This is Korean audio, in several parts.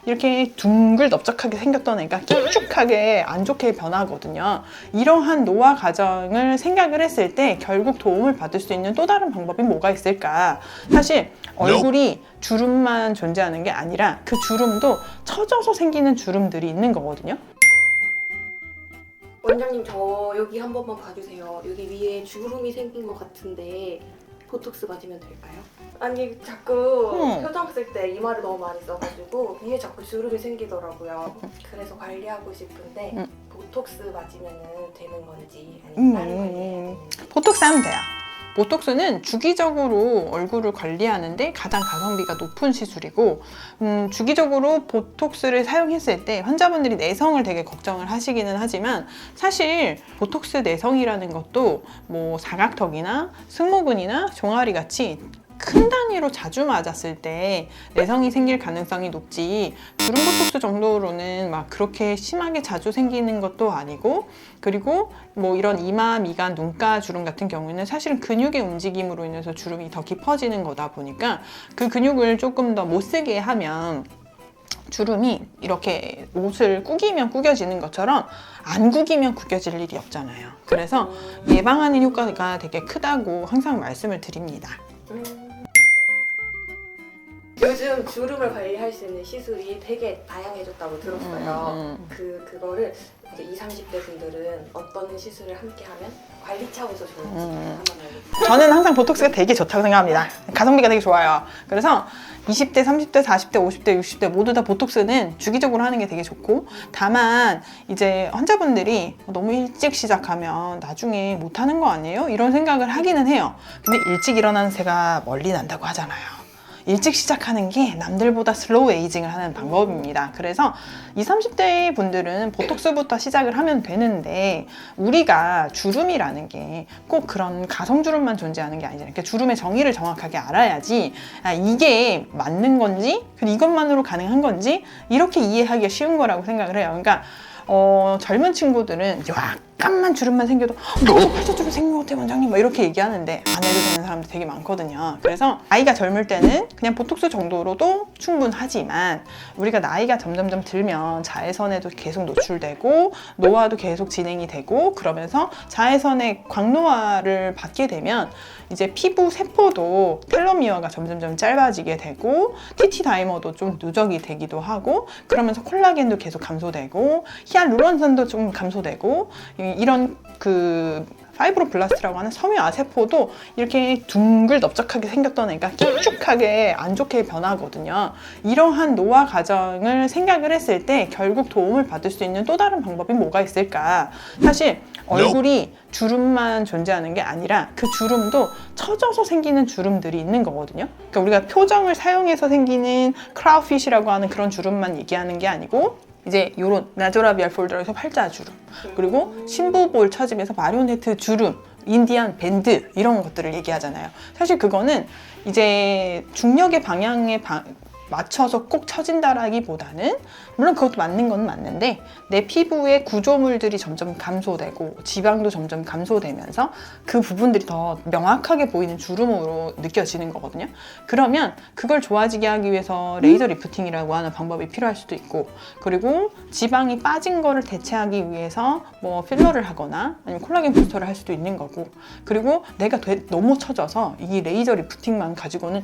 이렇게 둥글 넓적하게 생겼던 애가 길쭉하게 안 좋게 변하거든요. 이러한 노화 과정을 생각을 했을 때 결국 도움을 받을 수 있는 또 다른 방법이 뭐가 있을까? 사실 얼굴이 주름만 존재하는 게 아니라 그 주름도 처져서 생기는 주름들이 있는 거거든요. 원장님, 저 여기 한 번만 봐주세요. 여기 위에 주름이 생긴 것 같은데 보톡스 맞으면 될까요? 아니, 자꾸 표정 쓸 때 이마를 너무 많이 써가지고 위에 자꾸 주름이 생기더라고요. 그래서 관리하고 싶은데 보톡스 맞으면 되는 건지 아니면 다른 관리? 보톡스 하면 돼요. 보톡스는 주기적으로 얼굴을 관리하는데 가장 가성비가 높은 시술이고, 주기적으로 보톡스를 사용했을 때 환자분들이 내성을 되게 걱정을 하시기는 하지만, 사실 보톡스 내성이라는 것도 뭐 사각턱이나 승모근이나 종아리 같이 큰 단위로 자주 맞았을 때 내성이 생길 가능성이 높지, 주름 보톡스 정도로는 막 그렇게 심하게 자주 생기는 것도 아니고, 그리고 뭐 이런 이마, 미간, 눈가 주름 같은 경우에는 사실은 근육의 움직임으로 인해서 주름이 더 깊어지는 거다 보니까 그 근육을 조금 더 못 쓰게 하면 주름이 이렇게 옷을 구기면 구겨지는 것처럼 안 구기면 구겨질 일이 없잖아요. 그래서 예방하는 효과가 되게 크다고 항상 말씀을 드립니다. 요즘 주름을 관리할 수 있는 시술이 되게 다양해졌다고 들었어요. 그거를 이제 20, 30대 분들은 어떤 시술을 함께 하면 관리 차원에서 좋은지 한번 알려주세요. 저는 항상 보톡스가 되게 좋다고 생각합니다. 가성비가 되게 좋아요. 그래서 20대, 30대, 40대, 50대, 60대 모두 다 보톡스는 주기적으로 하는 게 되게 좋고, 다만 이제 환자분들이 너무 일찍 시작하면 나중에 못하는 거 아니에요? 이런 생각을 하기는 해요. 근데 일찍 일어나는 새가 멀리 난다고 하잖아요. 일찍 시작하는 게 남들보다 슬로우 에이징을 하는 방법입니다. 그래서 20, 30대 분들은 보톡스부터 시작을 하면 되는데, 우리가 주름이라는 게 꼭 그런 가성주름만 존재하는 게 아니잖아요. 그러니까 주름의 정의를 정확하게 알아야지 이게 맞는 건지, 이것만으로 가능한 건지 이렇게 이해하기가 쉬운 거라고 생각을 해요. 그러니까 젊은 친구들은 약간만 주름만 생겨도 팔자주름 생긴 것 같아요 원장님 막 이렇게 얘기하는데 안 해도 되는 사람들 되게 많거든요. 그래서 아이가 젊을 때는 그냥 보톡스 정도로도 충분하지만, 우리가 나이가 점점점 들면 자외선에도 계속 노출되고 노화도 계속 진행이 되고, 그러면서 자외선의 광노화를 받게 되면 이제 피부 세포도 텔로미어가 점점점 짧아지게 되고 TT 다이머도 좀 누적이 되기도 하고, 그러면서 콜라겐도 계속 감소되고 히알루론산도 좀 감소되고, 이런 그 파이브로블라스트라고 하는 섬유아 세포도 이렇게 둥글 넓적하게 생겼던 애가 길쭉하게 안 좋게 변하거든요. 이러한 노화 과정을 생각을 했을 때 결국 도움을 받을 수 있는 또 다른 방법이 뭐가 있을까? 사실 얼굴이 주름만 존재하는 게 아니라 그 주름도 처져서 생기는 주름들이 있는 거거든요. 그러니까 우리가 표정을 사용해서 생기는 크라우핏이라고 하는 그런 주름만 얘기하는 게 아니고, 이제 요런 나조라비알 폴더에서 팔자주름, 그리고 심부볼 처짐에서 마리오네트 주름, 인디안 밴드 이런 것들을 얘기하잖아요. 사실 그거는 이제 중력의 방향에 맞춰서 꼭 처진다라기보다는, 물론 그것도 맞는 건 맞는데 내 피부의 구조물들이 점점 감소되고 지방도 점점 감소되면서 그 부분들이 더 명확하게 보이는 주름으로 느껴지는 거거든요. 그러면 그걸 좋아지게 하기 위해서 레이저 리프팅이라고 하는 방법이 필요할 수도 있고, 그리고 지방이 빠진 거를 대체하기 위해서 뭐 필러를 하거나 아니면 콜라겐 부스터를 할 수도 있는 거고, 그리고 내가 너무 처져서 이 레이저 리프팅만 가지고는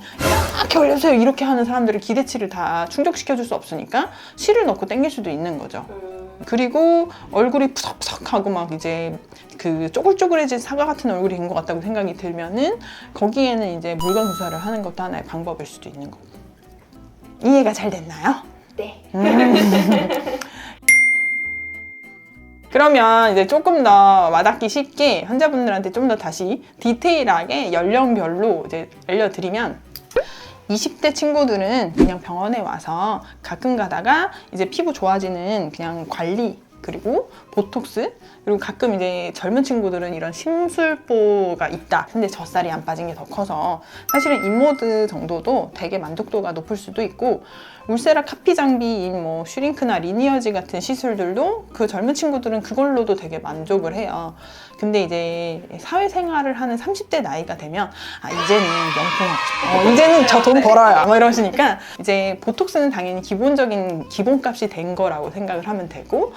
이렇게 올려주세요 이렇게 하는 사람들을 기대치를 다 충족시켜줄 수 없으니까 실을 넣고 당길 수도 있는 거죠. 그리고 얼굴이 푸석푸석하고 막 이제 그 쪼글쪼글해진 사과 같은 얼굴이 된 것 같다고 생각이 들면은 거기에는 이제 물건 주사를 하는 것도 하나의 방법일 수도 있는 거고. 이해가 잘 됐나요? 네. 그러면 이제 조금 더 와닿기 쉽게 환자분들한테 좀 더 다시 디테일하게 연령별로 이제 알려드리면, 20대 친구들은 그냥 병원에 와서 가끔 가다가 이제 피부 좋아지는 그냥 관리, 그리고 보톡스, 그리고 가끔 이제 젊은 친구들은 이런 심술보가 있다, 근데 젖살이 안 빠진 게 더 커서 사실은 인모드 정도도 되게 만족도가 높을 수도 있고, 울세라 카피 장비인 뭐 슈링크나 리니어지 같은 시술들도 그 젊은 친구들은 그걸로도 되게 만족을 해요. 근데 이제 사회생활을 하는 30대 나이가 되면 이제는 명품하고 싶어. 이제는 저 돈 벌어요. 뭐 이러시니까 이제 보톡스는 당연히 기본적인 기본값이 된 거라고 생각을 하면 되고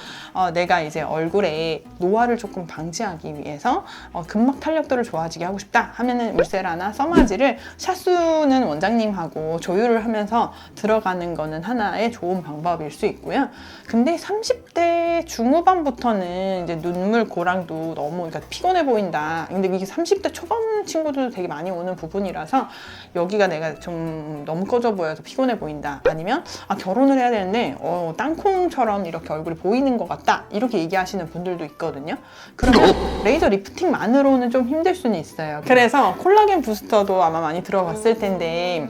내가 이제 얼굴에 노화를 조금 방지하기 위해서 근막 탄력도를 좋아지게 하고 싶다 하면은 울세라나 써마지를 샤수는 원장님하고 조율을 하면서 들어가는 거는 하나의 좋은 방법일 수 있고요. 근데 30대 중후반부터는 이제 눈물 고랑도 너무 그러니까 피곤해 보인다. 근데 이게 30대 초반 친구들도 되게 많이 오는 부분이라서 여기가 내가 좀 너무 꺼져 보여서 피곤해 보인다. 아니면 결혼을 해야 되는데 땅콩처럼 이렇게 얼굴이 보이는 것 같다. 이렇게 얘기하시는 분들도 있거든요. 그러면 레이저 리프팅만으로는 좀 힘들 수는 있어요. 그래서 콜라겐 부스터도 아마 많이 들어봤을 텐데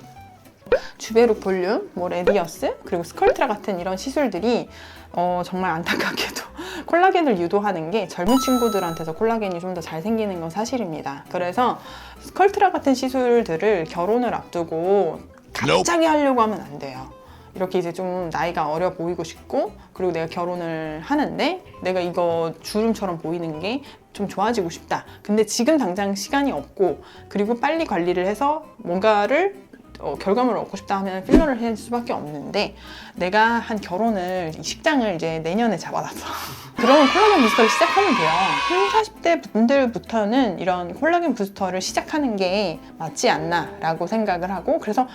주베룩 볼륨, 뭐 레디어스, 그리고 스컬트라 같은 이런 시술들이 정말 안타깝게도 콜라겐을 유도하는 게 젊은 친구들한테서 콜라겐이 좀 더 잘 생기는 건 사실입니다. 그래서 스컬트라 같은 시술들을 결혼을 앞두고 갑자기 하려고 하면 안 돼요. 이렇게 이제 좀 나이가 어려 보이고 싶고 그리고 내가 결혼을 하는데 내가 이거 주름처럼 보이는 게 좀 좋아지고 싶다. 근데 지금 당장 시간이 없고 그리고 빨리 관리를 해서 뭔가를 결과물을 얻고 싶다 하면 필러를 할 수밖에 없는데 내가 한 결혼을 식장을 이제 내년에 잡아놨어. 그러면 콜라겐 부스터를 시작하면 돼요. 30, 40대 분들부터는 이런 콜라겐 부스터를 시작하는 게 맞지 않나 라고 생각을 하고 그래서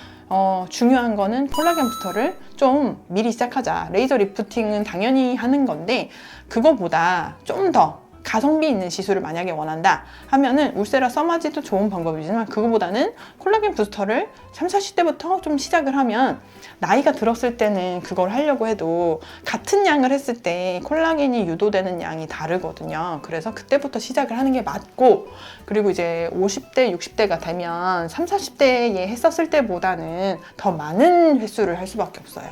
중요한 거는 콜라겐 부스터를 좀 미리 시작하자. 레이저 리프팅은 당연히 하는 건데 그거보다 좀 더 가성비 있는 시술을 만약에 원한다 하면은 울세라 써마지도 좋은 방법이지만 그거보다는 콜라겐 부스터를 30, 40대부터 좀 시작을 하면 나이가 들었을 때는 그걸 하려고 해도 같은 양을 했을 때 콜라겐이 유도되는 양이 다르거든요. 그래서 그때부터 시작을 하는 게 맞고 그리고 이제 50대, 60대가 되면 30, 40대에 했었을 때보다는 더 많은 횟수를 할 수밖에 없어요.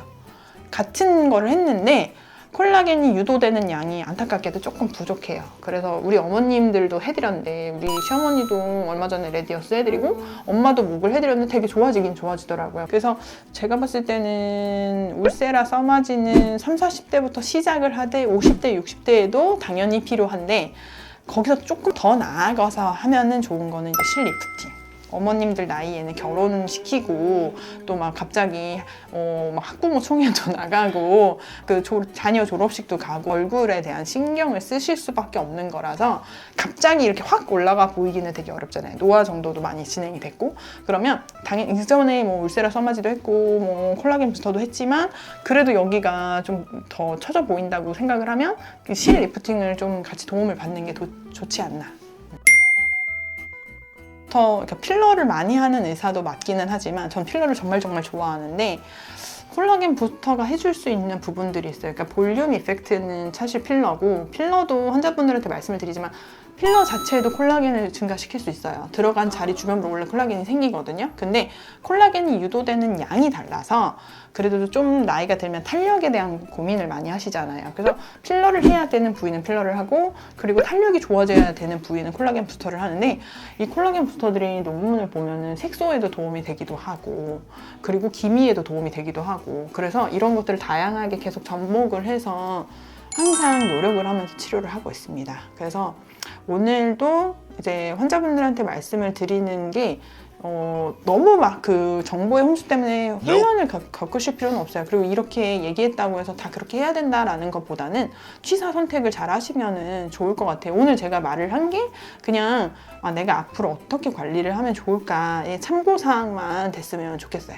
같은 거를 했는데 콜라겐이 유도되는 양이 안타깝게도 조금 부족해요. 그래서 우리 어머님들도 해드렸는데 우리 시어머니도 얼마 전에 레디어스 해드리고 엄마도 목을 해드렸는데 되게 좋아지긴 좋아지더라고요. 그래서 제가 봤을 때는 울세라 써마지는 30, 40대부터 시작을 하되 50대, 60대에도 당연히 필요한데 거기서 조금 더 나아가서 하면은 좋은 거는 이제 실리프팅. 어머님들 나이에는 결혼시키고 또 막 갑자기 막 학부모 총회도 나가고 그 자녀 졸업식도 가고 얼굴에 대한 신경을 쓰실 수밖에 없는 거라서 갑자기 이렇게 확 올라가 보이기는 되게 어렵잖아요. 노화 정도도 많이 진행이 됐고 그러면 당연히 이전에 뭐 울세라 써마지도 했고 뭐 콜라겐 부스터도 했지만 그래도 여기가 좀 더 처져 보인다고 생각을 하면 실 리프팅을 좀 같이 도움을 받는 게 좋지 않나. 그러니까 필러를 많이 하는 의사도 맞기는 하지만 전 필러를 정말 좋아하는데 콜라겐 부스터가 해줄 수 있는 부분들이 있어요. 그러니까 볼륨 이펙트는 사실 필러고 필러도 환자분들한테 말씀을 드리지만 필러 자체에도 콜라겐을 증가시킬 수 있어요. 들어간 자리 주변으로 원래 콜라겐이 생기거든요. 근데 콜라겐이 유도되는 양이 달라서 그래도 좀 나이가 들면 탄력에 대한 고민을 많이 하시잖아요. 그래서 필러를 해야 되는 부위는 필러를 하고 그리고 탄력이 좋아져야 되는 부위는 콜라겐 부스터를 하는데 이 콜라겐 부스터들이 논문을 보면은 색소에도 도움이 되기도 하고 그리고 기미에도 도움이 되기도 하고 그래서 이런 것들을 다양하게 계속 접목을 해서 항상 노력을 하면서 치료를 하고 있습니다. 그래서 오늘도 이제 환자분들한테 말씀을 드리는 게 너무 막 그 정보의 홍수 때문에 혼란을 겪으실 필요는 없어요. 그리고 이렇게 얘기했다고 해서 다 그렇게 해야 된다라는 것보다는 취사 선택을 잘 하시면은 좋을 것 같아요. 오늘 제가 말을 한 게 그냥 내가 앞으로 어떻게 관리를 하면 좋을까의 참고사항만 됐으면 좋겠어요.